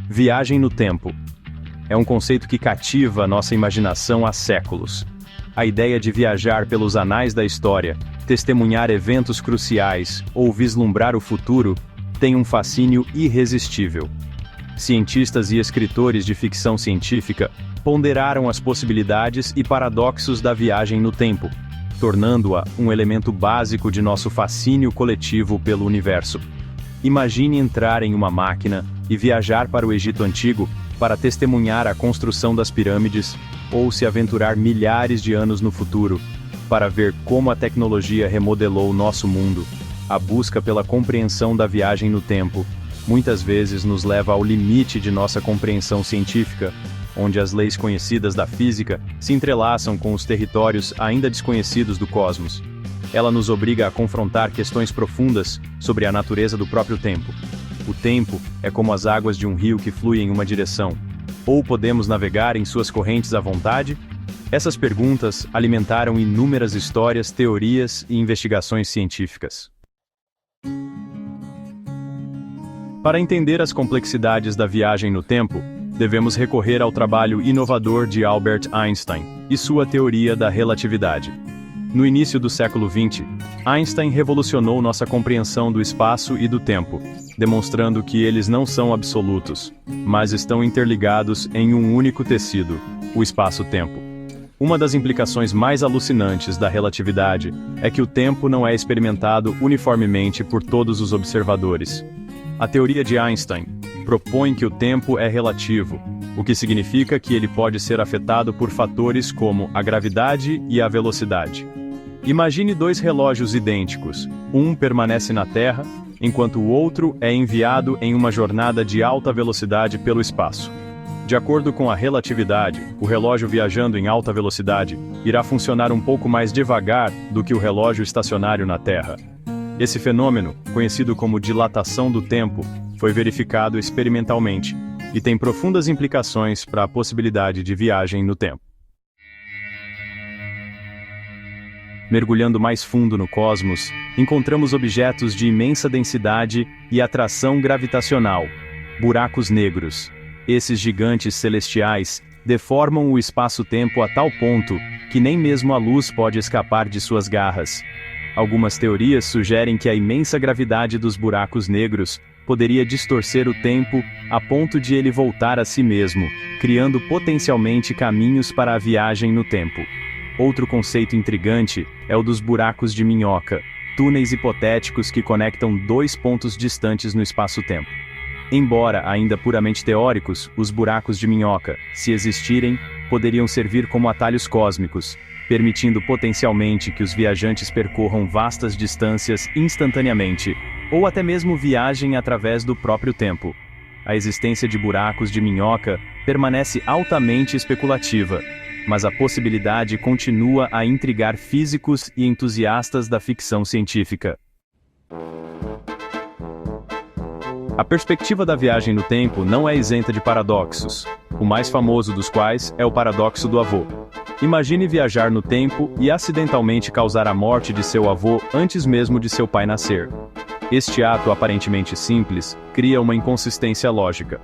Viagem no tempo. É um conceito que cativa nossa imaginação há séculos. A ideia de viajar pelos anais da história, testemunhar eventos cruciais ou vislumbrar o futuro, tem um fascínio irresistível. Cientistas e escritores de ficção científica ponderaram as possibilidades e paradoxos da viagem no tempo, tornando-a um elemento básico de nosso fascínio coletivo pelo universo. Imagine entrar em uma máquina e viajar para o Egito Antigo para testemunhar a construção das pirâmides, ou se aventurar milhares de anos no futuro, para ver como a tecnologia remodelou nosso mundo. A busca pela compreensão da viagem no tempo, muitas vezes nos leva ao limite de nossa compreensão científica, onde as leis conhecidas da física se entrelaçam com os territórios ainda desconhecidos do cosmos. Ela nos obriga a confrontar questões profundas sobre a natureza do próprio tempo. O tempo é como as águas de um rio que flui em uma direção. Ou podemos navegar em suas correntes à vontade? Essas perguntas alimentaram inúmeras histórias, teorias e investigações científicas. Para entender as complexidades da viagem no tempo, devemos recorrer ao trabalho inovador de Albert Einstein e sua teoria da relatividade. No início do século XX, Einstein revolucionou nossa compreensão do espaço e do tempo, demonstrando que eles não são absolutos, mas estão interligados em um único tecido, o espaço-tempo. Uma das implicações mais alucinantes da relatividade é que o tempo não é experimentado uniformemente por todos os observadores. A teoria de Einstein propõe que o tempo é relativo, o que significa que ele pode ser afetado por fatores como a gravidade e a velocidade. Imagine dois relógios idênticos, um permanece na Terra, enquanto o outro é enviado em uma jornada de alta velocidade pelo espaço. De acordo com a relatividade, o relógio viajando em alta velocidade irá funcionar um pouco mais devagar do que o relógio estacionário na Terra. Esse fenômeno, conhecido como dilatação do tempo, foi verificado experimentalmente e tem profundas implicações para a possibilidade de viagem no tempo. Mergulhando mais fundo no cosmos, encontramos objetos de imensa densidade e atração gravitacional, buracos negros. Esses gigantes celestiais deformam o espaço-tempo a tal ponto que nem mesmo a luz pode escapar de suas garras. Algumas teorias sugerem que a imensa gravidade dos buracos negros poderia distorcer o tempo a ponto de ele voltar a si mesmo, criando potencialmente caminhos para a viagem no tempo. Outro conceito intrigante é o dos buracos de minhoca, túneis hipotéticos que conectam dois pontos distantes no espaço-tempo. Embora ainda puramente teóricos, os buracos de minhoca, se existirem, poderiam servir como atalhos cósmicos, permitindo potencialmente que os viajantes percorram vastas distâncias instantaneamente, ou até mesmo viajem através do próprio tempo. A existência de buracos de minhoca permanece altamente especulativa, mas a possibilidade continua a intrigar físicos e entusiastas da ficção científica. A perspectiva da viagem no tempo não é isenta de paradoxos, o mais famoso dos quais é o paradoxo do avô. Imagine viajar no tempo e acidentalmente causar a morte de seu avô antes mesmo de seu pai nascer. Este ato aparentemente simples cria uma inconsistência lógica.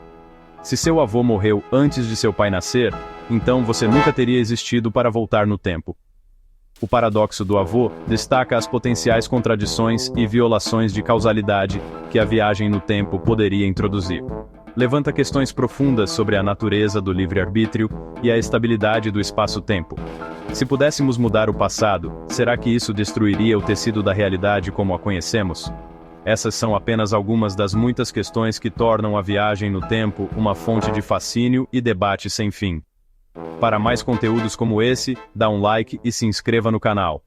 Se seu avô morreu antes de seu pai nascer, então você nunca teria existido para voltar no tempo. O paradoxo do avô destaca as potenciais contradições e violações de causalidade que a viagem no tempo poderia introduzir. Levanta questões profundas sobre a natureza do livre-arbítrio e a estabilidade do espaço-tempo. Se pudéssemos mudar o passado, será que isso destruiria o tecido da realidade como a conhecemos? Essas são apenas algumas das muitas questões que tornam a viagem no tempo uma fonte de fascínio e debate sem fim. Para mais conteúdos como esse, dá um like e se inscreva no canal.